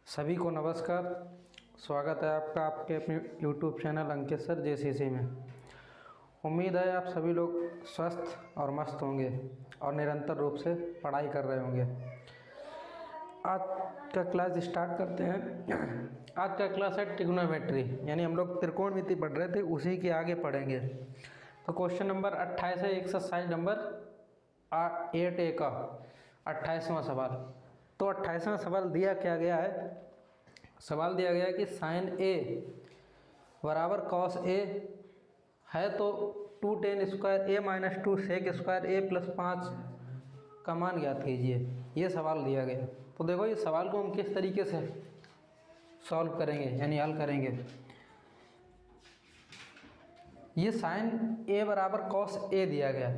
सभी को नमस्कार। स्वागत है आपका आपके अपने YouTube चैनल अंकित सर JCC में। उम्मीद है आप सभी लोग स्वस्थ और मस्त होंगे और निरंतर रूप से पढ़ाई कर रहे होंगे। आज का क्लास स्टार्ट करते हैं। आज का क्लास है ट्रिग्नोमेट्री, यानी हम लोग त्रिकोणमिति पढ़ रहे थे, उसी के आगे पढ़ेंगे। तो क्वेश्चन नंबर 28 है, एक्सरसाइज नंबर 8A का 28वां सवाल। तो 28वां सवाल दिया क्या गया है? सवाल दिया गया है कि साइन ए बराबर कॉस ए है तो 2 tan स्क्वायर ए माइनस 2 सेक स्क्वायर ए प्लस 5 का मान ज्ञात कीजिए। ये सवाल दिया गया। तो देखो इस सवाल को हम किस तरीके से सॉल्व करेंगे, यानी हल करेंगे। ये साइन ए बराबर कॉस ए दिया गया,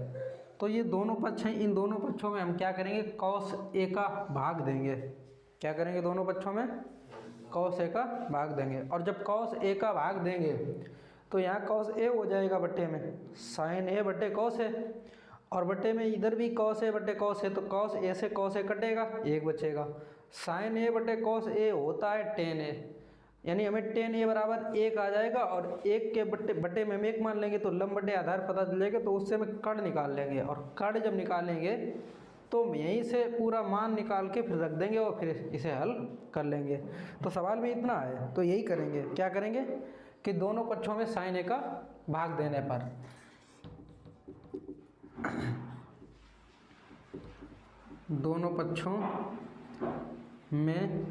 तो ये दोनों पक्ष हैं। इन दोनों पक्षों में हम क्या करेंगे? कॉस ए का भाग देंगे। क्या करेंगे? दोनों पक्षों में कॉस ए का भाग देंगे। और जब कॉस ए का भाग देंगे तो यहाँ कॉस ए हो जाएगा बट्टे में साइन ए बट्टे कॉस ए, और बट्टे में इधर भी कॉस ए बट्टे कॉस ए, तो कॉस ए से कॉस ए कटेगा, एक बचेगा। साइन ए बट्टे कॉस ए होता है टेन ए, यानी हमें टेन ए बराबर 1 आ जाएगा। और 1 के बट्टे में हम 1 मान लेंगे तो लंब बट्टे आधार पता चलेगा, तो उससे हम कड़ निकाल लेंगे। और कड़ जब निकालेंगे तो यहीं से पूरा मान निकाल के फिर रख देंगे और फिर इसे हल कर लेंगे। तो सवाल में इतना है, तो यही करेंगे। क्या करेंगे कि दोनों पक्षों में साइन ए का भाग देने पर दोनों पक्षों में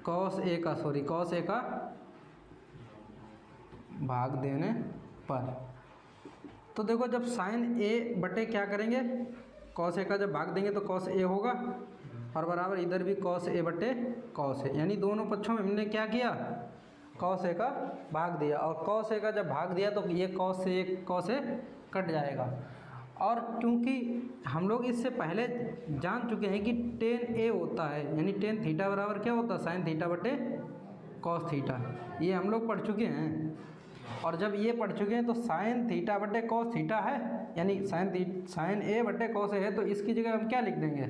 कॉस ए का भाग देने पर, तो देखो जब साइन ए बटे क्या करेंगे, कॉस ए का जब भाग देंगे तो कॉस ए होगा, और बराबर इधर भी कॉस ए बटे कॉस ए, यानी दोनों पक्षों में हमने क्या किया? कॉस ए का भाग दिया। और कॉस ए का जब भाग दिया तो ये कॉस ए कट जाएगा। और क्योंकि हम लोग इससे पहले जान चुके हैं कि टेन ए होता है, यानी टेन थीटा बराबर क्या होता है? साइन थीटा बटे कॉस थीटा। ये हम लोग पढ़ चुके हैं। और जब ये पढ़ चुके हैं तो साइन थीटा बटे कॉस थीटा है, यानी साइन ए बटे कॉस ए है, तो इसकी जगह हम क्या लिख देंगे?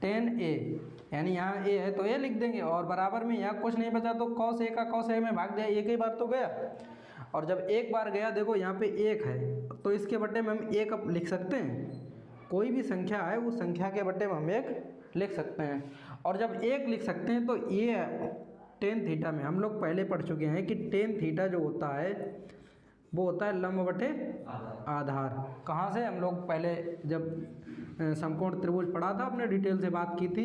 टेन ए, यानी यहाँ ए है तो ए लिख देंगे। और बराबर में यहाँ कुछ नहीं बचा तो कॉस ए का कॉस ए में भाग दिया, एक ही बार तो गया। और जब एक बार गया, देखो यहाँ पे 1 है तो इसके बट्टे में हम 1 लिख सकते हैं। कोई भी संख्या है उस संख्या के बट्टे में हम 1 लिख सकते हैं। और जब 1 लिख सकते हैं तो ये टेन थीटा में हम लोग पहले पढ़ चुके हैं कि टेन थीटा जो होता है वो होता है लंब बटे आधार। कहाँ से? हम लोग पहले जब समकोण त्रिभुज पढ़ा था, अपने डिटेल से बात की थी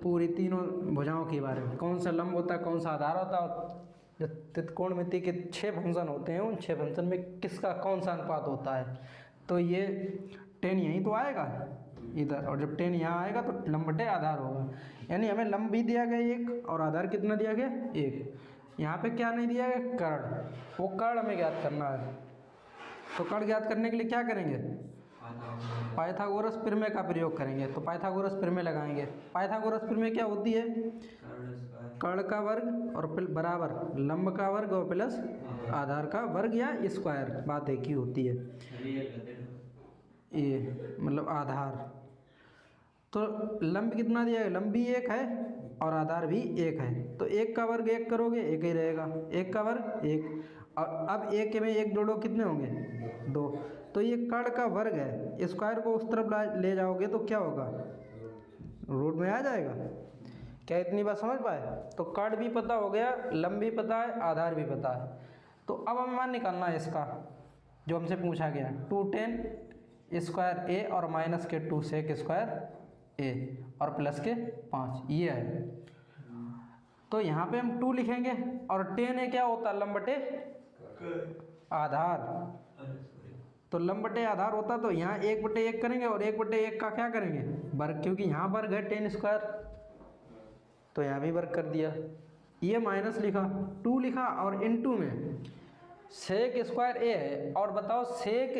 पूरी तीनों भुजाओं के बारे में, कौन सा लंब होता है, कौन सा आधार होता है। जो त्रिकोणमिति के 6 फंक्शन होते हैं, उन 6 फंक्शन में किसका कौन सा अनुपात होता है, तो ये टेन यहीं तो आएगा इधर, और जब टेन यहाँ आएगा तो लंब बटे आधार होगा। यानी हमें लंब भी दिया गया 1 और आधार कितना दिया गया? 1। यहाँ पे क्या नहीं दिया गया? कर्ण। वो कर्ण हमें ज्ञात करना है। तो कर्ण ज्ञात करने के लिए क्या करेंगे? पाइथागोरस प्रमेय का प्रयोग करेंगे। तो पाइथागोरस प्रमेय लगाएंगे। पाइथागोरस प्रमेय क्या होती है? कर्ण का वर्ग और बराबर लंब का वर्ग और प्लस आधार का वर्ग या स्क्वायर, बात एक ही होती है। ये मतलब आधार। तो लंब कितना दिया है? लंब भी 1 है और आधार भी 1 है, तो 1 का वर्ग 1 करोगे 1 ही रहेगा, 1 का वर्ग 1। और अब 1 में 1 जोड़ो कितने होंगे? 2। तो ये कर्ण का वर्ग है, स्क्वायर को उस तरफ ले जाओगे तो क्या होगा? रूट में आ जाएगा। क्या इतनी बात समझ पाए? तो कर्ण भी पता हो गया, लंब भी पता है, आधार भी पता है। तो अब हमें मान निकालना है इसका, जो हमसे पूछा गया 2 tan स्क्वायर ए और माइनस के 2 सेक स्क्वायर ए और प्लस के 5, ये है। तो यहाँ पे हम 2 लिखेंगे। और टेन ए क्या होता है? लंब बटे आधार। तो लंब बटे आधार होता, तो यहाँ 1 बटे 1 करेंगे और 1 बटे 1 का क्या करेंगे? वर्ग, क्योंकि यहाँ वर्ग है टेन स्क्वायर, तो यहाँ भी वर्ग कर दिया। ये माइनस लिखा, 2 लिखा, और इनटू में सेक स्क्वायर ए है। और बताओ सेक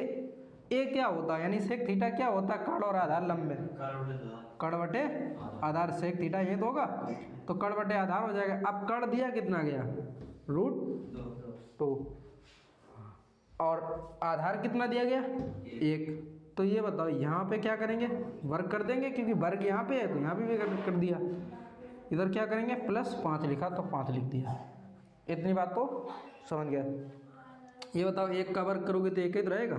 ए क्या होता है? यानी सेक थीटा क्या होता है? कर्ण और आधार लंब में कर्ण बटे आधार, सेक थीटा ये तो होगा, तो कर्ण बटे आधार हो जाएगा। अब कर्ण दिया कितना गया? √2, और आधार कितना दिया गया? 1। तो ये बताओ यहाँ पे क्या करेंगे? वर्ग कर देंगे, क्योंकि वर्ग यहाँ पे है तो यहाँ पे भी कर दिया। इधर क्या करेंगे +5 लिखा तो 5 लिख दिया। इतनी बात तो समझ गया। ये बताओ 1 का वर्ग करोगे तो 1 ही तो रहेगा,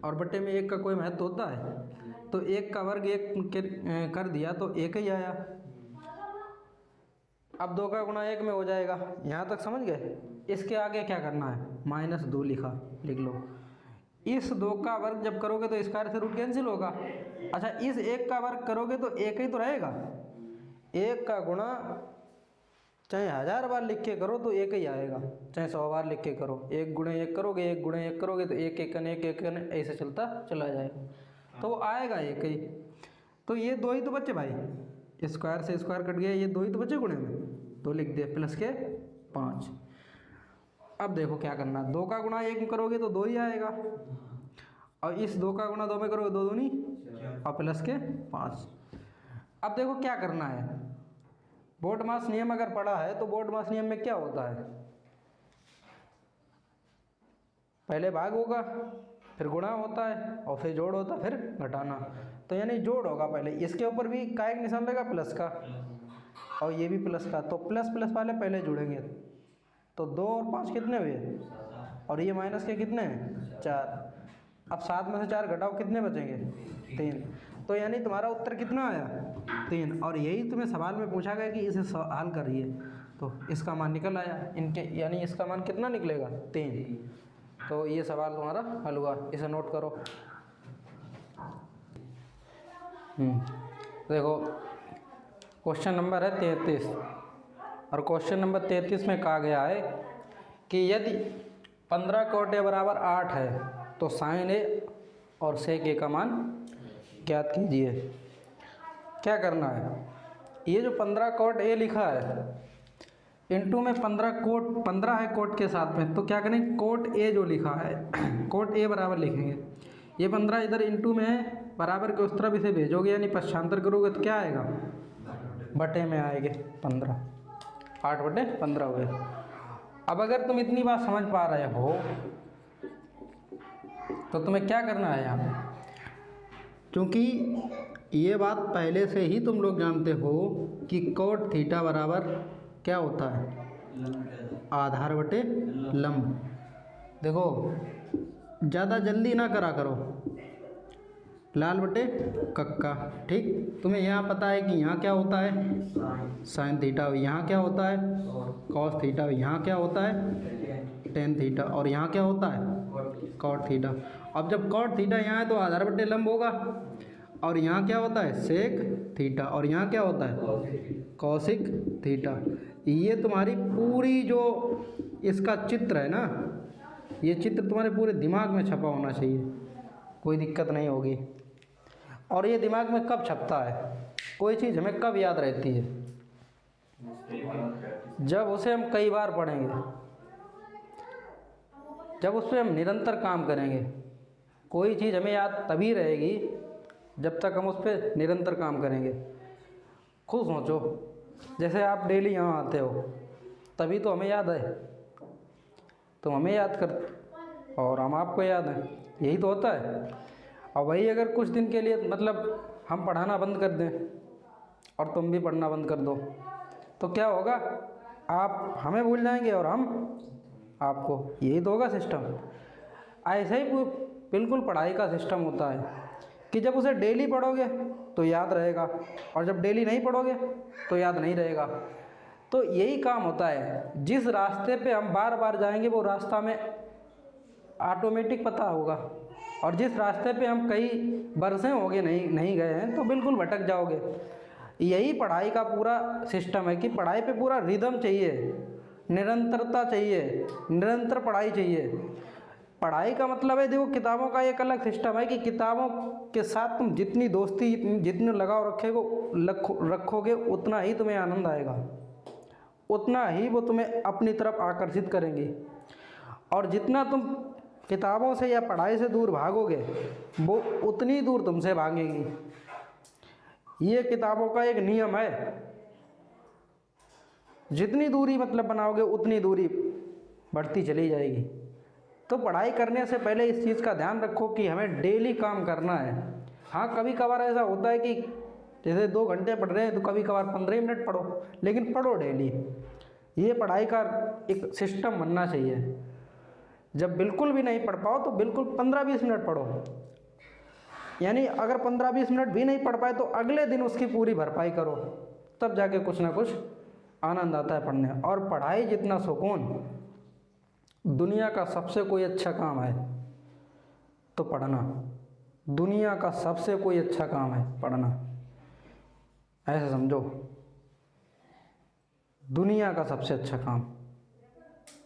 और बट्टे में 1 का कोई महत्व होता है, तो 1 का वर्ग 1 कर दिया तो 1 ही आया। अब 2 का गुणा 1 में हो जाएगा, यहाँ तक समझ गए। इसके आगे क्या करना है, -2 लिखा, लिख लो। इस 2 का वर्ग जब करोगे तो स्क्वायर से रूट कैंसिल होगा। अच्छा, इस 1 का वर्ग करोगे तो 1 ही तो रहेगा। 1 का गुणा चाहे 1000 बार लिख के करो तो 1 ही आएगा, चाहे 100 बार लिख के करो। 1 गुणे 1 करोगे, 1 गुणे 1 करोगे तो 1 1 1 1 ऐसे चलता चला जाएगा, तो वो आएगा 1 ही। तो ये 2 ही तो बचे भाई, स्क्वायर से स्क्वायर कट गया, ये 2 ही तो बचे गुणे में, तो लिख दिया +5। अब देखो क्या करना, 2 का गुणा 1 में करोगे तो 2 ही आएगा, और इस 2 का गुणा 2 में करोगे 2 दूनी और +5। अब देखो क्या करना है, बोडमास नियम अगर पढ़ा है तो बोडमास नियम में क्या होता है, पहले भाग होगा, फिर गुणा होता है, और फिर जोड़ होता है, फिर घटाना। तो यानी जोड़ होगा पहले, इसके ऊपर भी का एक निशान रहेगा प्लस का, और ये भी प्लस का, तो प्लस प्लस वाले पहले जुड़ेंगे। तो 2 और 5 कितने हुए, और ये माइनस के कितने हैं 4। अब 7 में से 4 घटाओ, कितने बचेंगे 3। तो यानी तुम्हारा उत्तर कितना आया 3, और यही तुम्हें सवाल में पूछा गया कि इसे हल करिए, तो इसका मान निकल आया इनके, यानी इसका मान कितना निकलेगा 3। तो ये सवाल तुम्हारा हल हुआ, इसे नोट करो। देखो क्वेश्चन नंबर है 33, और क्वेश्चन नंबर 33 में कहा गया है कि यदि 15 cot A बराबर 8 है तो sin A और sec A का मान ज्ञात कीजिए। क्या करना है, ये जो 15 cot A लिखा है इनटू में 15 है कोट के साथ में, तो क्या करेंगे कोट A जो लिखा है कोट A बराबर लिखेंगे, ये 15 इधर इनटू में है, बराबर के उस तरफ इसे भेजोगे यानी पक्षांतर करोगे तो क्या आएगा बटे में आएंगे 15, 8/15 हुए। अब अगर तुम इतनी बात समझ पा रहे हो तो तुम्हें क्या करना है यहाँ पे, क्योंकि ये बात पहले से ही तुम लोग जानते हो कि कोट थीटा बराबर क्या होता है, आधार बटे लंब। देखो ज़्यादा जल्दी ना करा करो, लाल बटे कक्का, ठीक। तुम्हें यहाँ पता है कि यहाँ क्या होता है साइन थीटा, यहाँ क्या होता है कॉस थीटा, यहाँ क्या होता है टेन थीटा, और यहाँ क्या होता है कॉट थीटा। अब जब कॉट थीटा यहाँ है तो आधार बटे लंब होगा, और यहाँ क्या होता है सेक थीटा, और यहाँ क्या होता है कौशिक थीटा। ये तुम्हारी पूरी जो इसका चित्र है ना, ये चित्र तुम्हारे पूरे दिमाग में छपा होना चाहिए, कोई दिक्कत नहीं होगी। और ये दिमाग में कब छपता है, कोई चीज़ हमें कब याद रहती है, जब उसे हम कई बार पढ़ेंगे, जब उस पर हम निरंतर काम करेंगे। कोई चीज़ हमें याद तभी रहेगी जब तक हम उस पर निरंतर काम करेंगे। खुद सोचो, जैसे आप डेली यहाँ आते हो तभी तो हमें याद है, तुम हमें याद करते और हम आपको याद हैं, यही तो होता है। और वही अगर कुछ दिन के लिए मतलब हम पढ़ाना बंद कर दें और तुम भी पढ़ना बंद कर दो तो क्या होगा, आप हमें भूल जाएंगे और हम आपको, यही तो होगा सिस्टम। ऐसे ही बिल्कुल पढ़ाई का सिस्टम होता है कि जब उसे डेली पढ़ोगे तो याद रहेगा, और जब डेली नहीं पढ़ोगे तो याद नहीं रहेगा। तो यही काम होता है, जिस रास्ते पे हम बार बार जाएंगे वो रास्ता में ऑटोमेटिक पता होगा, और जिस रास्ते पे हम कई बरसें हो गए नहीं गए हैं तो बिल्कुल भटक जाओगे। यही पढ़ाई का पूरा सिस्टम है कि पढ़ाई पे पूरा रिदम चाहिए, निरंतरता चाहिए, निरंतर पढ़ाई चाहिए। पढ़ाई का मतलब है, देखो किताबों का एक अलग सिस्टम है कि किताबों के साथ तुम जितनी दोस्ती जितनी लगाव रखोगे उतना ही तुम्हें आनंद आएगा, उतना ही वो तुम्हें अपनी तरफ आकर्षित करेंगी। और जितना तुम किताबों से या पढ़ाई से दूर भागोगे वो उतनी दूर तुमसे भागेंगी। ये किताबों का एक नियम है, जितनी दूरी मतलब बनाओगे उतनी दूरी बढ़ती चली जाएगी। तो पढ़ाई करने से पहले इस चीज़ का ध्यान रखो कि हमें डेली काम करना है। हाँ, कभी कभार ऐसा होता है कि जैसे 2 घंटे पढ़ रहे हैं तो कभी कभार 15 मिनट पढ़ो, लेकिन पढ़ो डेली। ये पढ़ाई का एक सिस्टम बनना चाहिए। जब बिल्कुल भी नहीं पढ़ पाओ तो बिल्कुल 15-20 मिनट पढ़ो, यानी अगर 15-20 मिनट भी नहीं पढ़ पाए तो अगले दिन उसकी पूरी भरपाई करो, तब जाके कुछ ना कुछ आनंद आता है पढ़ने। और पढ़ाई जितना सुकून दुनिया का सबसे कोई अच्छा काम है तो पढ़ना, दुनिया का सबसे कोई अच्छा काम है पढ़ना, ऐसे समझो, दुनिया का सबसे अच्छा काम।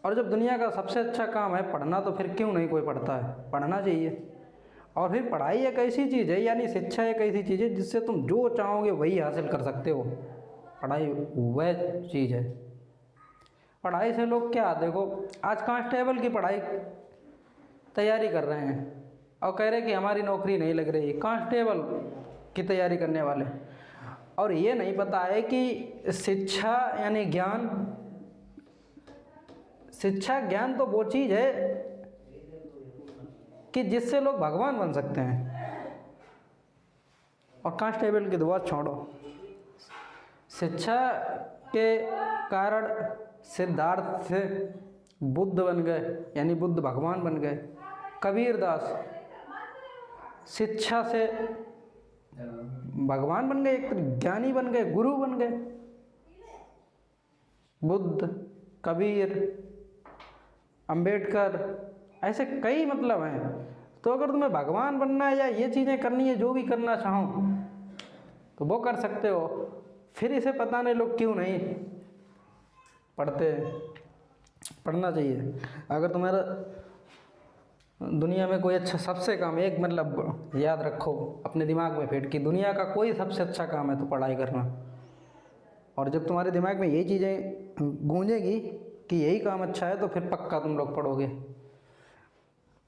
और जब दुनिया का सबसे अच्छा काम है पढ़ना, तो फिर क्यों नहीं कोई पढ़ता है, पढ़ना चाहिए। और फिर पढ़ाई एक ऐसी चीज़ है, यानी शिक्षा एक ऐसी चीज़ है जिससे तुम जो चाहोगे वही हासिल कर सकते हो। पढ़ाई वह चीज़ है। पढ़ाई से लोग क्या, देखो आज कांस्टेबल की पढ़ाई तैयारी कर रहे हैं और कह रहे कि हमारी नौकरी नहीं लग रही, कांस्टेबल की तैयारी करने वाले। और ये नहीं पता है कि शिक्षा यानी ज्ञान, शिक्षा ज्ञान तो वो चीज़ है कि जिससे लोग भगवान बन सकते हैं। और कांस्टेबल की दुआ छोड़ो, शिक्षा के कारण सिद्धार्थ से बुद्ध बन गए, यानी बुद्ध भगवान बन गए। कबीरदास शिक्षा से भगवान बन गए, एक ज्ञानी बन गए, गुरु बन गए। बुद्ध, कबीर, अंबेडकर, ऐसे कई मतलब हैं। तो अगर तुम्हें भगवान बनना है या ये चीज़ें करनी है, जो भी करना चाहो तो वो कर सकते हो। फिर इसे पता नहीं लोग क्यों नहीं पढ़ते। पढ़ना चाहिए। अगर तुम्हारा दुनिया में कोई अच्छा सबसे काम, एक मतलब याद रखो अपने दिमाग में फिट कि दुनिया का कोई सबसे अच्छा काम है तो पढ़ाई करना। और जब तुम्हारे दिमाग में यही चीज़ें गूंजेगी कि यही काम अच्छा है, तो फिर पक्का तुम लोग पढ़ोगे।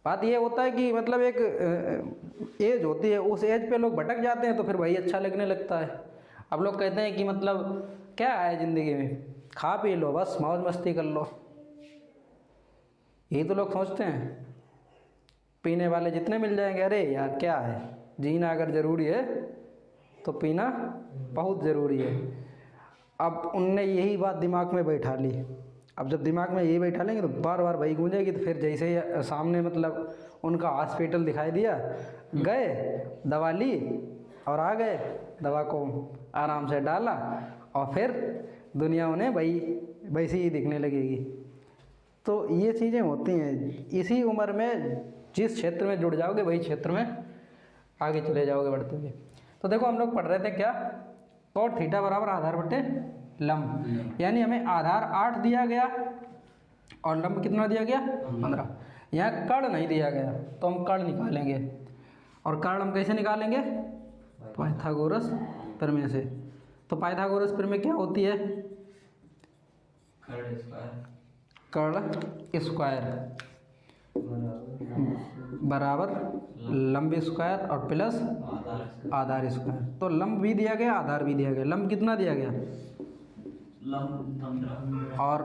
बात ये होता है कि मतलब एक एज होती है, उस एज पे लोग भटक जाते हैं तो फिर वही अच्छा लगने लगता है। अब लोग कहते हैं कि मतलब क्या है ज़िंदगी में, खा पी लो बस, मौज मस्ती कर लो, यही तो लोग सोचते हैं। पीने वाले जितने मिल जाएंगे, अरे यार क्या है, जीना अगर ज़रूरी है तो पीना बहुत ज़रूरी है। अब उनने यही बात दिमाग में बैठा ली। अब जब दिमाग में यही बैठा लेंगे तो बार बार वही गूंजेगी। तो फिर जैसे ही सामने मतलब उनका हॉस्पिटल दिखाई दिया, गए, दवा ली और आ गए, दवा को आराम से डाला और फिर दुनिया उन्हें वैसी ही दिखने लगेगी। तो ये चीज़ें होती हैं। इसी उम्र में जिस क्षेत्र में जुड़ जाओगे वही क्षेत्र में आगे चले जाओगे बढ़ते हुए। तो देखो हम लोग पढ़ रहे थे क्या, cot थीटा बराबर आधार बटे लंब, यानी हमें आधार 8 दिया गया और लंब कितना दिया गया 15। यहाँ कर्ण नहीं दिया गया तो हम कर्ण निकालेंगे। और कर्ण हम कैसे निकालेंगे, पाइथागोरस प्रमेय से। तो पाइथागोरस प्रमेय क्या होती है, कर्ण स्क्वायर बराबर लंब स्क्वायर और प्लस आधार स्क्वायर। तो लंब भी दिया गया, आधार भी दिया गया। लंब कितना दिया गया, और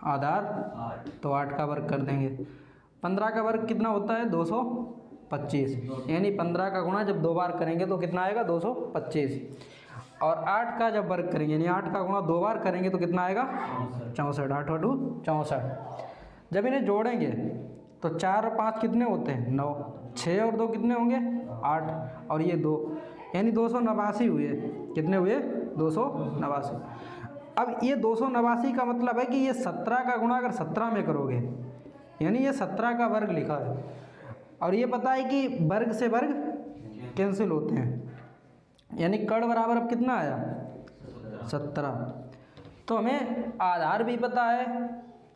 आधार तो 8 का वर्ग कर देंगे। 15 का वर्ग कितना होता है 225, यानी 15 का गुणा जब 2 बार करेंगे तो कितना आएगा 225। और 8 का जब वर्ग करेंगे, यानी 8 का गुणा 2 बार करेंगे तो कितना आएगा 64। 8 × 2 64। जब इन्हें जोड़ेंगे तो 4 और 5 कितने होते हैं 9, 6 और 2 कितने होंगे 8, और ये 2, यानी 289 हुए। कितने हुए 289। अब ये 289 का मतलब है कि ये 17 का गुणा अगर 17 में करोगे, यानी ये 17 का वर्ग लिखा है। और ये पता है कि वर्ग से वर्ग कैंसिल होते हैं, यानी कर्ण बराबर अब कितना आया 17। तो हमें आधार भी पता है,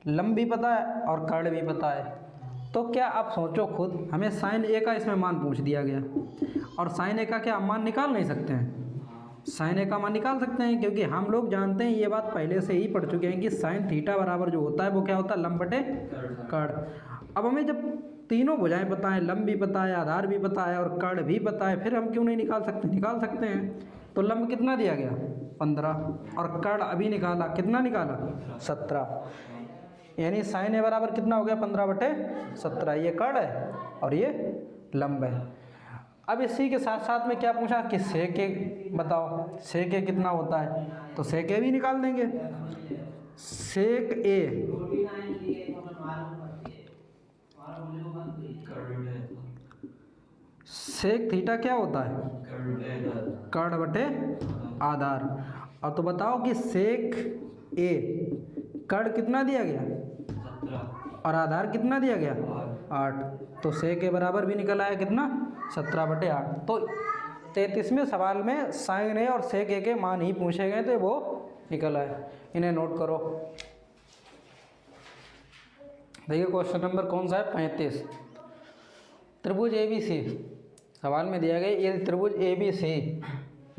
लंब भी पता है और कर्ण भी पता है। तो क्या आप सोचो खुद, हमें साइन ए का इसमें मान पूछ दिया गया, और साइन ए का क्या हम मान निकाल नहीं सकते हैं, साइन ए का मान निकाल सकते हैं, क्योंकि हम लोग जानते हैं, ये बात पहले से ही पढ़ चुके हैं कि साइन थीटा बराबर जो होता है वो क्या होता है लंब बटे कर्ण। अब हमें जब तीनों भुजाएं पता है, लंब भी पता है, आधार भी पता है और कर्ण भी पता है, फिर हम क्यों नहीं निकाल सकते, निकाल सकते हैं। तो लंब कितना दिया गया 15 और कर्ण अभी निकाला, कितना निकाला 17, यानी साइन ए बराबर कितना हो गया 15 बटे 17। ये कर्ण है और ये लंब है। अब इसी के साथ साथ में क्या पूछा कि सेक ए बताओ, सेक ए कितना होता है, तो सेक ए भी निकाल देंगे। सेक ए सेक थीटा क्या होता है, कर्ण बटे आधार। अब तो बताओ कि सेक ए कर्ण कितना दिया गया और आधार कितना दिया गया 8, तो सेक ए बराबर भी निकल आया कितना 17/8। तो 33वें सवाल में साइन ए और सेक ए के मान ही पूछे गए थे, वो निकल आए। इन्हें नोट करो। देखिए क्वेश्चन नंबर कौन सा है 35। त्रिभुज ए बी सी सवाल में दिया गया, ये त्रिभुज ए बी सी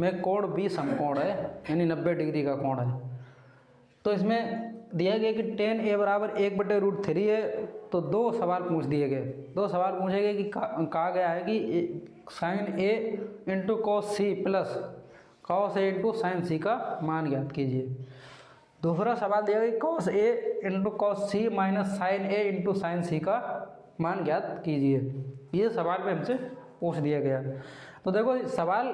में कोण बी समकोण है, यानी 90 डिग्री का कोण है। तो इसमें दिया गया कि tan a बराबर 1/√3 है। तो दो सवाल पूछ दिए गए, दो सवाल पूछे गए कि कहा गया है कि sine A into cos C plus cos A into sine C का मान ज्ञात कीजिए। दूसरा सवाल दिया गया cos A into cos C minus sine A into sine C का मान ज्ञात कीजिए। ये सवाल में हमसे पूछ दिया गया। तो देखो सवाल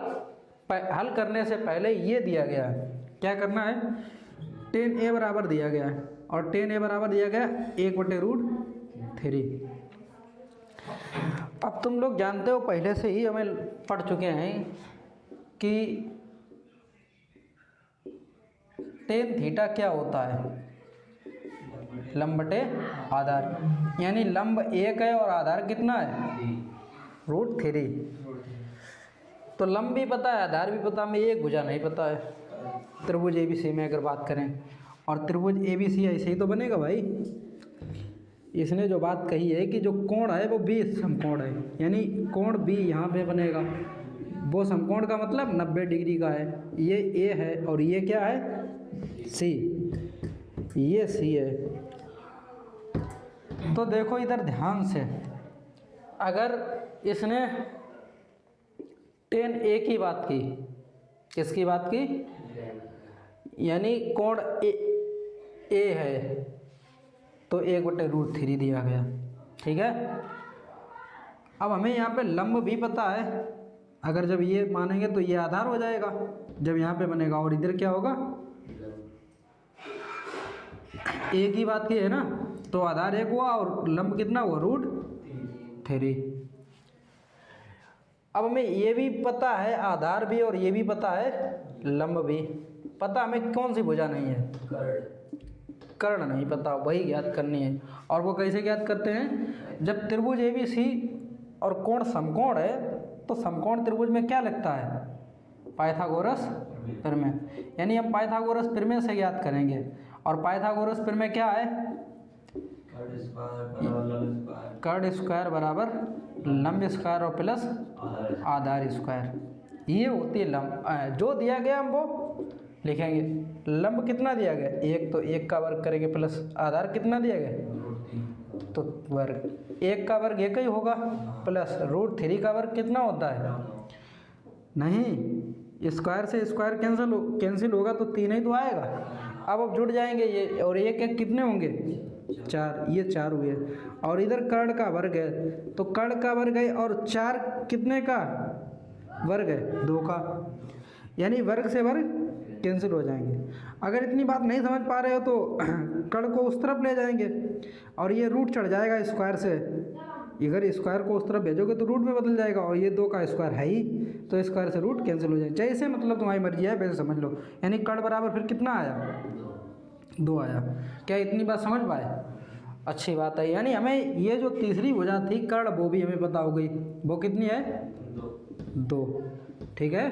हल करने से पहले ये दिया गया है, क्या करना है, tan a बराबर दिया गया है और tan a बराबर दिया गया 1/√3। अब तुम लोग जानते हो पहले से ही हमें पढ़ चुके हैं कि tan थीटा क्या होता है, लंब बटे आधार, यानी लंब 1 है और आधार कितना है √3। तो लंब भी पता है आधार भी पता, हमें एक भुजा नहीं पता है। त्रिभुज ए बी सी में अगर बात करें, और त्रिभुज ए बी सी ऐसे ही तो बनेगा भाई। इसने जो बात कही है कि जो कोण है वो बी समकोण है, यानी कोण बी यहाँ पे बनेगा, वो समकोण का मतलब 90 डिग्री का है। ये ए है और ये क्या है सी, ये सी है। तो देखो इधर ध्यान से, अगर इसने tan a की बात की, किसकी बात की, यानी कोण ए है तो 1/√3 दिया गया, ठीक है। अब हमें यहाँ पे लंब भी पता है, अगर जब ये मानेंगे तो ये आधार हो जाएगा जब यहाँ पे बनेगा, और इधर क्या होगा ए की बात की है ना, तो आधार 1 हुआ और लंब कितना हुआ √3। अब हमें ये भी पता है आधार भी और ये भी पता है लंब भी पता, हमें कौन सी भुजा नहीं है, कर्ण नहीं पता, वही ज्ञात करनी है। और वो कैसे ज्ञात करते हैं, जब त्रिभुज ए बी सी और कोण समकोण है तो समकोण त्रिभुज में क्या लगता है, पाइथागोरस प्रमेय, यानी हम पाइथागोरस प्रमेय से ज्ञात करेंगे। और पाइथागोरस प्रमेय क्या है, कर्ण स्क्वायर बराबर लंब स्क्वायर और प्लस आधार स्क्वायर। ये होती है लंब, जो दिया गया हम वो लिखेंगे। लंब कितना दिया गया 1, तो 1 का वर्ग करेंगे प्लस आधार कितना दिया गया, तो वर्ग 1 का वर्ग 1 ही होगा, प्लस √3 का वर्ग कितना होता है, नहीं स्क्वायर से स्क्वायर कैंसिल होगा तो 3 ही तो आएगा। अब जुड़ जाएंगे ये, और 1 कितने होंगे 4, ये 4 हुए। और इधर कर्ण का वर्ग है तो कर्ण का वर्ग है, और 4 कितने का वर्ग है 2 का, यानी वर्ग से वर्ग कैंसिल हो जाएंगे। अगर इतनी बात नहीं समझ पा रहे हो तो कर्ण को उस तरफ ले जाएंगे और ये रूट चढ़ जाएगा स्क्वायर से, अगर स्क्वायर को उस तरफ भेजोगे तो रूट में बदल जाएगा, और ये 2 का स्क्वायर है ही तो स्क्वायर से रूट कैंसिल हो जाएगा। जैसे मतलब तुम्हारी मर्जी है वैसे समझ लो, यानी कर्ण बराबर फिर कितना आया 2 आया। क्या इतनी बात समझ पाए, अच्छी बात है। यानी हमें ये जो तीसरी भुजा थी कर्ण, वो भी हमें पता हो गई, वो कितनी है 2, ठीक है।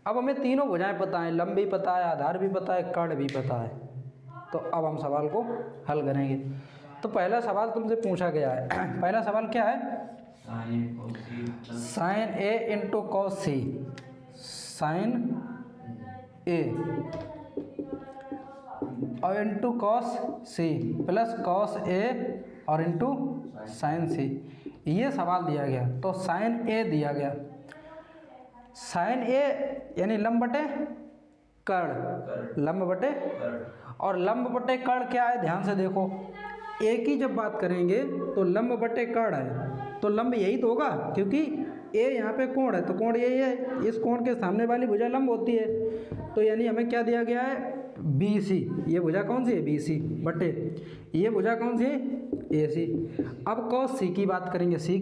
अब हमें तीनों भुजाएं पता है, लंब भी पता है, आधार भी पता है, कर्ण भी पता है। तो अब हम सवाल को हल करेंगे। तो पहला सवाल तुमसे पूछा गया है, पहला सवाल क्या है, sine A into cos C, sine A और into cos C plus cos A और इंटू साइन सी, ये सवाल दिया गया। तो साइन ए दिया गया, साइन ए यानी लंब बटे कर्ण, लंब बटे, और लंब बटे कर्ण क्या है, ध्यान से देखो, ए की जब बात करेंगे तो लंब बटे कर्ण है, तो लंब यही तो होगा, क्योंकि ए यहाँ पे कोण है तो कोण यही है, इस कोण के सामने वाली भुजा लंब होती है। तो यानी हमें क्या दिया गया है, बी सी। ये भुजा कौन सी है, बी सी बटे ये भुजा कौन सी है, ए सी। अब कॉस सी की बात करेंगे, सी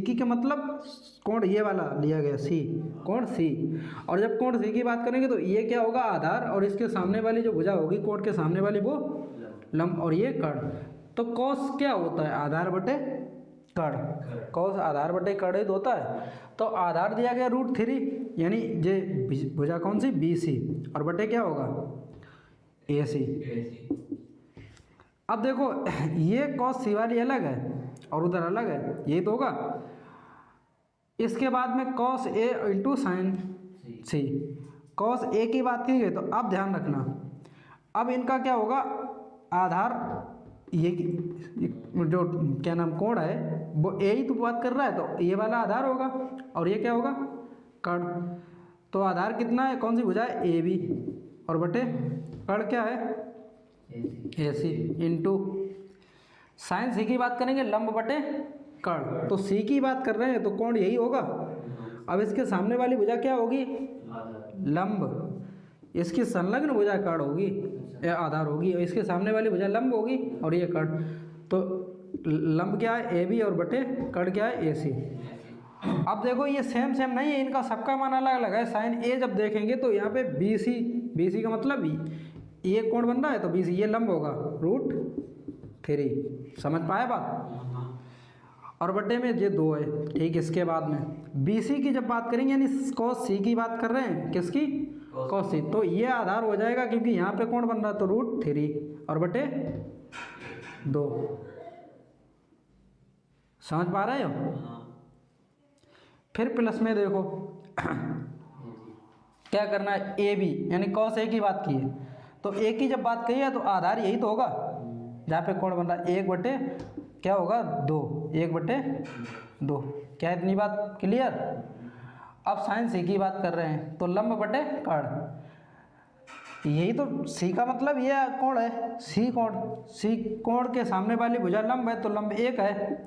की का मतलब कोण ये वाला लिया गया सी, कोण सी। और जब कोण सी की बात करेंगे तो ये क्या होगा, आधार, और इसके सामने वाली जो भुजा होगी कोण के सामने वाली वो लंब, और ये कर्ण। तो कॉस क्या होता है, आधार बटे कर्ण। कॉस आधार बटे कर्ण होता है। तो आधार दिया गया √3, यानी ये भुजा कौन सी, बी सी, और बटे क्या होगा, ए सी। अब देखो ये कॉस सी वाली अलग है और उधर अलग है, यही तो होगा। इसके बाद में cos A into sine C. Cos A की बात की गई तो अब ध्यान रखना, अब इनका क्या होगा, आधार ये जो क्या नाम कोण है वो ए ही तो बात कर रहा है, तो ये वाला आधार होगा और ये क्या होगा, कर्ण। तो आधार कितना है, कौन सी भुजा है, ए बी, और बटे कर्ण क्या है, ए सी, इंटू साइन सी की बात करेंगे लंब बटे कर्ण। तो सी की बात कर रहे हैं तो कोण यही होगा। अब इसके सामने वाली भुजा क्या होगी, लंब, इसकी संलग्न भुजा कर्ण होगी या आधार होगी, और इसके सामने वाली भुजा लंब होगी और ये कर्ण। तो लंब क्या है, ए बी, और बटे कर्ण क्या है, ए सी। अब देखो ये सेम नहीं है, इनका सबका मान अलग अलग है। साइन ए जब देखेंगे तो यहाँ पे बी सी का मतलब ये कोण बन रहा है तो बी सी, ये लंब होगा √3। समझ पाए बात। और बटे में ये 2 है, ठीक। इसके बाद में बी सी की जब बात करेंगे, यानी कॉस सी की बात कर रहे हैं, किसकी, कॉस सी, तो ये आधार हो जाएगा क्योंकि यहाँ पे कोण बन रहा है तो √3 और बटे 2। समझ पा रहे हो। फिर प्लस में देखो क्या करना है, ए बी, यानी कॉस ए की बात की है तो ए की जब बात कही है तो आधार यही तो होगा जहाँ पे कोण बन रहा है, 1 बटे क्या होगा, 2, 1 बटे 2। क्या इतनी बात क्लियर। अब साइन सी की बात कर रहे हैं तो लंब बटे कर्ण, यही तो सी का मतलब ये कोण है, सी कोण के सामने वाली भुजा लंब है तो लंब 1 है,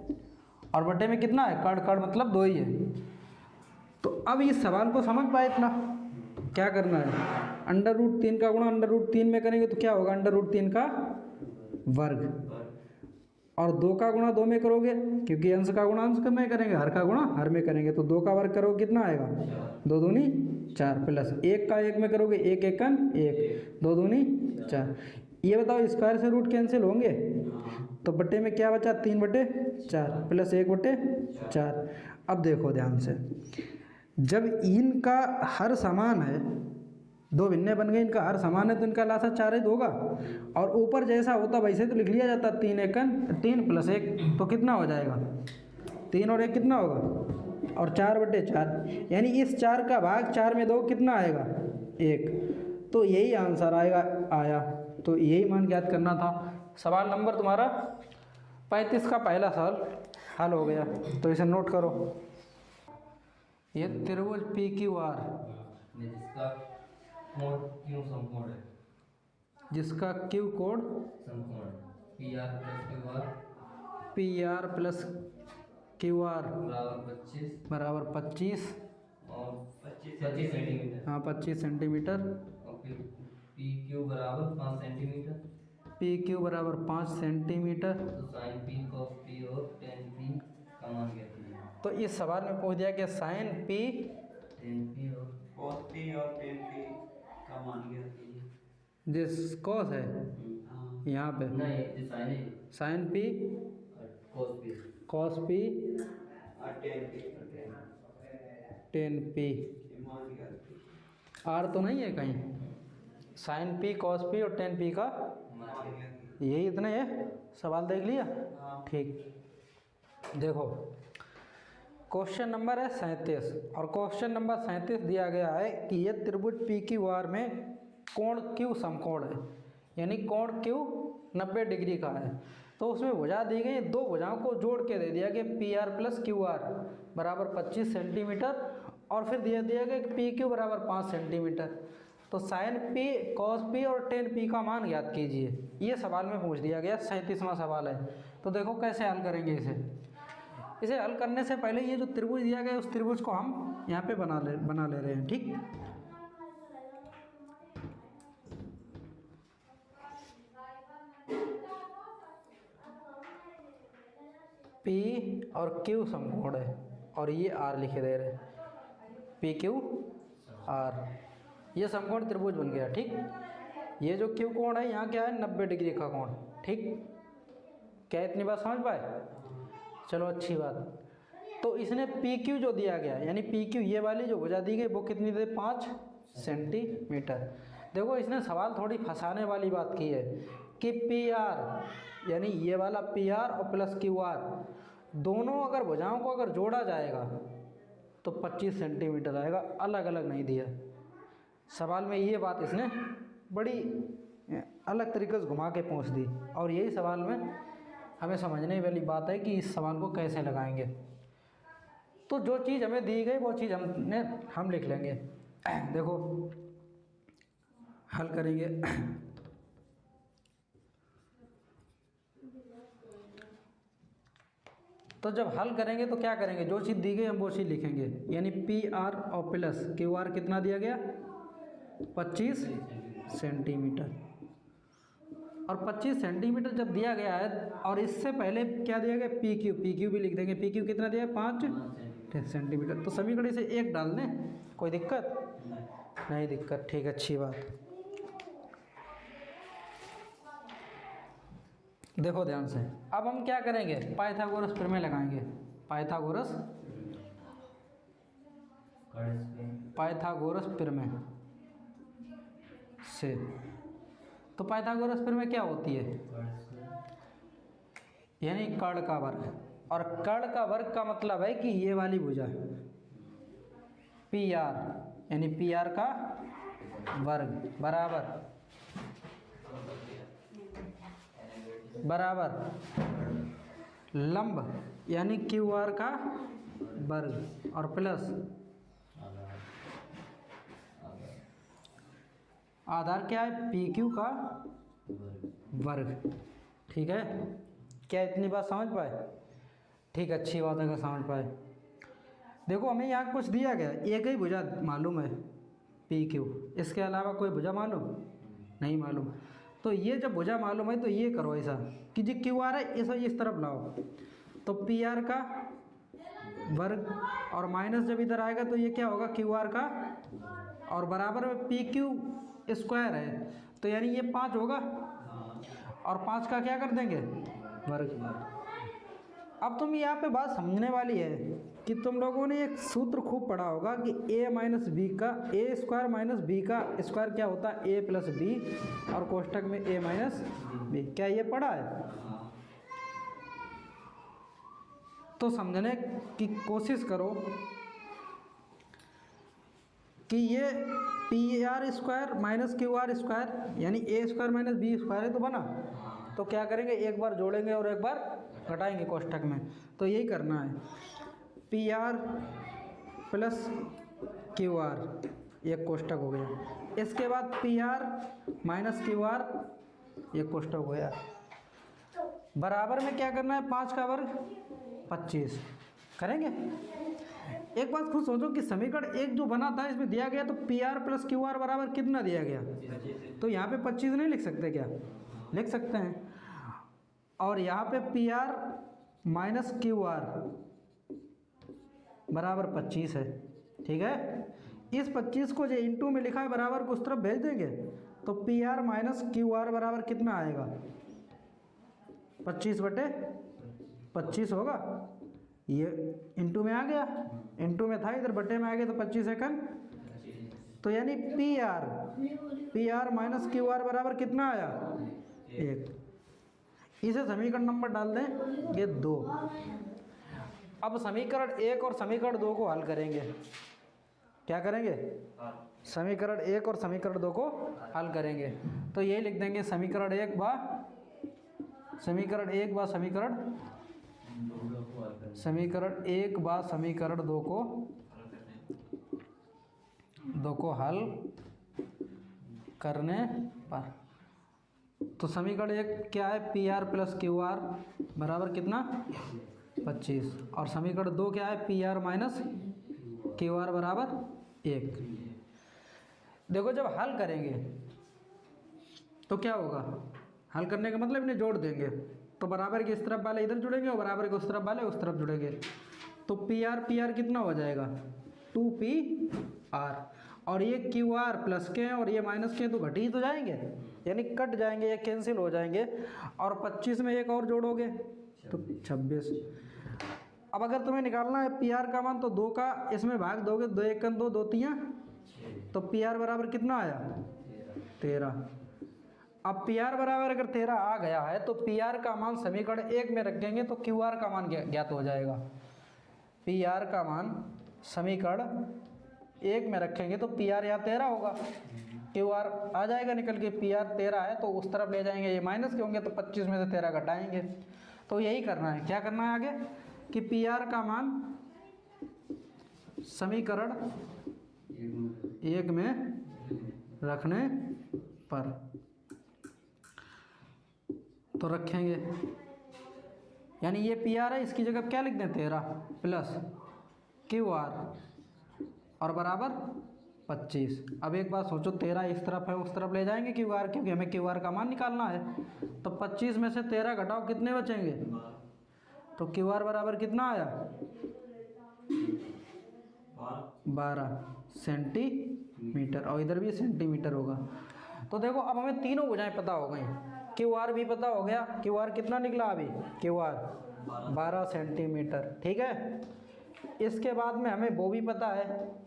और बटे में कितना है, कर्ण मतलब 2 ही है। तो अब इस सवाल को समझ पाए इतना, क्या करना है, √3 का गुणा √3 में करेंगे तो क्या होगा, √3 का वर्ग, और 2 का गुणा 2 में करोगे क्योंकि अंश का गुणा अंश में करेंगे, हर का गुणा हर में करेंगे, तो 2 का वर्ग करोगे कितना आएगा, 2 दूनी 4, प्लस 1 का 1 में करोगे 1 एकन 1, 2 दूनी 4। ये बताओ स्क्वायर से रूट कैंसिल होंगे तो बटे में क्या बचा, 3 बटे 4 प्लस 1 बटे 4। अब देखो ध्यान से, जब इनका हर समान है, 2 भिन्ने बन गए, इनका हर समान है तो इनका लासा 4 ही होगा, और ऊपर जैसा होता वैसे तो लिख लिया जाता, 3 एकन 3 प्लस 1 तो कितना हो जाएगा, 3 और 1 कितना होगा, और 4 बटे 4, यानी इस 4 का भाग 4 में 2 कितना आएगा, 1। तो यही आंसर आया। तो यही मान ज्ञात करना था। सवाल नंबर तुम्हारा 35 का पहला सवाल हल हो गया, तो इसे नोट करो। ये त्रिभुज पी क्यू आर जिसका क्यू कोण P R plus Q R बराबर 25 और 25 सेंटीमीटर, हाँ 25 सेंटीमीटर, पी क्यू बराबर 5 सेंटीमीटर, पी क्यू बराबर 5 सेंटीमीटर। तो साइन पी कॉस पी और टेन पी का मान क्या है। तो इस सवाल में पूछ दिया कि साइन पी टेन पी और कॉस पी और टेन पी का मान क्या है। जिस कॉस है यहाँ पे नहीं, sine P cos P tan P, आर तो नहीं है कहीं, साइन पी कॉस पी और टेन पी का यही इतने है। सवाल देख लिया, ठीक। देखो क्वेश्चन नंबर है 37, और क्वेश्चन नंबर 37 दिया गया है कि ये त्रिभुज पी क्यू आर में कोण क्यू समकोण है, यानी कोण क्यू 90 डिग्री का है। तो उसमें भुजा दी गई, 2 भुजाओं को जोड़ के दे दिया कि P R plus Q R बराबर 25 सेंटीमीटर, और फिर दिया गया कि पी क्यू बराबर 5 सेंटीमीटर। तो साइन पी कॉस पी और टेन पी का मान ज्ञात कीजिए, ये सवाल में पूछ दिया गया। 37वां सवाल है। तो देखो कैसे हल करेंगे इसे। इसे हल करने से पहले ये जो त्रिभुज दिया गया है उस त्रिभुज को हम यहाँ पे बना ले रहे हैं, ठीक। P और Q समकोण है और ये R लिखे दे रहे हैं, PQR, ये समकोण त्रिभुज बन गया, ठीक। ये जो Q कोण है यहाँ क्या है 90 डिग्री का कोण, ठीक। क्या इतनी बात समझ पाए? चलो अच्छी बात। तो इसने PQ जो दिया गया यानी PQ ये वाली जो भुजा दी गई वो कितनी दे 5 सेंटीमीटर। देखो इसने सवाल थोड़ी फंसाने वाली बात की है कि PR यानी ये वाला PR और प्लस QR दोनों अगर भुजाओं को अगर जोड़ा जाएगा तो 25 सेंटीमीटर आएगा, अलग अलग नहीं दिया सवाल में। ये बात इसने बड़ी अलग तरीके से घुमा के पूछ दी और यही सवाल में हमें समझने वाली बात है कि इस सवाल को कैसे लगाएंगे। तो जो चीज़ हमें दी गई वो चीज़ हम लिख लेंगे। देखो हल करेंगे। तो जब हल करेंगे तो क्या करेंगे, जो चीज़ दी गई हम वो चीज़ लिखेंगे, यानी PR और प्लस QR कितना दिया गया 25 सेंटीमीटर। और 25 सेंटीमीटर जब दिया गया है और इससे पहले क्या दिया गया PQ भी लिख देंगे। PQ कितना दिया है 5 सेंटीमीटर। तो समीकरण से 1 डाल दें, कोई दिक्कत नहीं, दिक्कत, ठीक, अच्छी बात। देखो ध्यान से, अब हम क्या करेंगे, पाइथागोरस प्रमेय लगाएंगे। पाइथागोरस प्रमेय से। तो पाइथागोरस प्रमेय क्या होती है, यानी कर्ण का वर्ग, और कर्ण का वर्ग का मतलब है कि ये वाली भुजा PR यानी PR का वर्ग बराबर लंब यानी QR का वर्ग और प्लस आधार क्या है PQ का वर्ग, ठीक है। क्या इतनी बात समझ पाए? ठीक, अच्छी बात है अगर समझ पाए। देखो हमें यहाँ कुछ दिया गया, एक ही भुजा मालूम है PQ, इसके अलावा कोई भुजा मालूम नहीं मालूम। तो ये जब भुजा मालूम है तो ये करो ऐसा कि जो QR है इस तरफ लाओ, तो PR का वर्ग और माइनस जब इधर आएगा तो ये क्या होगा QR का, और बराबर में PQ स्क्वायर है तो यानी ये 5 होगा और 5 का क्या कर देंगे वर्ग। अब तुम यहाँ पे बात समझने वाली है कि तुम लोगों ने एक सूत्र खूब पढ़ा होगा कि A माइनस बी का A स्क्वायर माइनस B का स्क्वायर क्या होता है A प्लस B और कोष्टक में A माइनस B, क्या ये पढ़ा है? तो समझने की कोशिश करो कि ये PR square minus QR square यानी A square minus B square है तो बना। तो क्या करेंगे, एक बार जोड़ेंगे और एक बार घटाएंगे कोष्टक में, तो यही करना है। PR प्लस QR एक कोष्टक हो गया, इसके बाद PR माइनस QR एक कोष्टक हो गया, बराबर में क्या करना है 5 का वर्ग 25 करेंगे। एक बात खुद सोचो कि समीकरण एक जो बना था इसमें दिया गया तो PR प्लस QR बराबर कितना दिया गया, तो यहाँ पे 25 नहीं लिख सकते क्या? लिख सकते हैं। और यहाँ पे PR माइनस QR बराबर 25 है, ठीक है। इस 25 को जो इंटू में लिखा है बराबर को उस तरफ भेज देंगे तो PR माइनस QR बराबर कितना आएगा 25/25 होगा। ये इंटू में आ गया, इंटू में था इधर बटे में आ गया तो 25 सेकंड, तो यानी PR माइनस QR बराबर कितना आया 1। इसे समीकरण नंबर डाल दें ये 2। अब समीकरण 1 और समीकरण 2 को हल करेंगे। क्या करेंगे? समीकरण 1 और समीकरण 2 को हल करेंगे। तो ये लिख देंगे समीकरण 1 बा समीकरण 1 बा समीकरण 1 बा समीकरण 2 को हल करने पर। तो समीकरण 1 क्या है PR प्लस QR बराबर कितना 25 और समीकरण 2 क्या है, P R minus Q R बराबर 1। देखो जब हल करेंगे तो क्या होगा, हल करने का मतलब इन्हें जोड़ देंगे तो बराबर के इस तरफ वाले इधर जुड़ेंगे और बराबर के उस तरफ वाले उस तरफ जुड़ेंगे। तो पी आर कितना हो जाएगा, 2PR और ये क्यू आर प्लस के हैं और ये माइनस के हैं तो घट ही तो जाएंगे, यानी कट जाएंगे, ये कैंसिल हो जाएंगे। और 25 में एक और जोड़ोगे तो 26। अब अगर तुम्हें निकालना है पी आर का मान तो 2 का इसमें भाग दोगे, 2 1 2 2 3 तो पी आर बराबर कितना आया, 13। अब पी आर बराबर अगर 13 आ गया है तो पी आर का मान समीकरण 1 में रखेंगे तो क्यू आर का मान ज्ञात हो जाएगा। पी आर का मान समीकरण 1 में रखेंगे तो पी आर यहाँ 13 होगा, क्यू आर आ जाएगा निकल के, पी आर 13 है तो उस तरफ ले जाएंगे, ये माइनस के होंगे तो 25 में से 13 घटाएंगे। तो यही करना है, क्या करना है आगे कि पी आर का मान समीकरण 1 में रखने पर तो रखेंगे, यानी ये पी आर है, इसकी जगह क्या लिख दें 13 प्लस क्यू आर और बराबर 25। अब एक बात सोचो, 13 इस तरफ है उस तरफ ले जाएंगे क्यू आर, क्योंकि हमें क्यू आर का मान निकालना है। तो 25 में से 13 घटाओ कितने बचेंगे, तो क्यू आर बराबर कितना आया 12 सेंटीमीटर और इधर भी सेंटीमीटर होगा। तो देखो अब हमें तीनों भुजाएं पता हो गई, क्यू आर भी पता हो गया, क्यू आर कितना निकला अभी, क्यू आर 12 सेंटीमीटर, ठीक है। इसके बाद में हमें वो भी पता है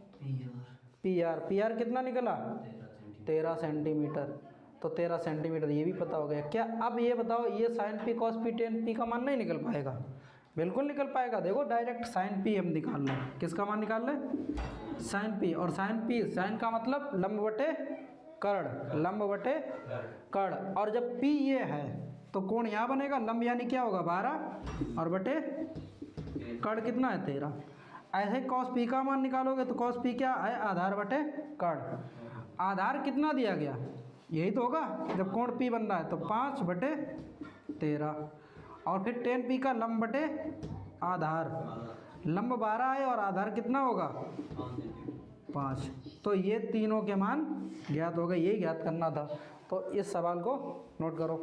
पी आर कितना निकला 13 सेंटीमीटर, तो 13 सेंटीमीटर ये भी पता हो गया। क्या अब ये बताओ, ये sine P cos P tan P का मान नहीं निकल पाएगा, बिल्कुल निकल पाएगा। देखो डायरेक्ट साइन पी हम निकाल लें, किसका मान निकाल लें, साइन पी। और साइन पी, साइन का मतलब लंब बटे कर्ण, लंब बटे कर्ण, और जब पी ये है तो कोण यहाँ बनेगा, लंब यानी क्या होगा 12 और बटे कर्ण कितना है 13। ऐसे कॉस पी का मान निकालोगे तो कॉस पी क्या है, आधार बटे कर्ण। आधार कितना दिया गया, यही तो होगा, जब कोण पी बन रहा है तो 5 बटे 13 और फिर टेन पी का लंब बटे आधार, लंब 12 है और आधार कितना होगा 5। तो ये तीनों के मान ज्ञात हो गए, यही ज्ञात करना था। तो इस सवाल को नोट करो।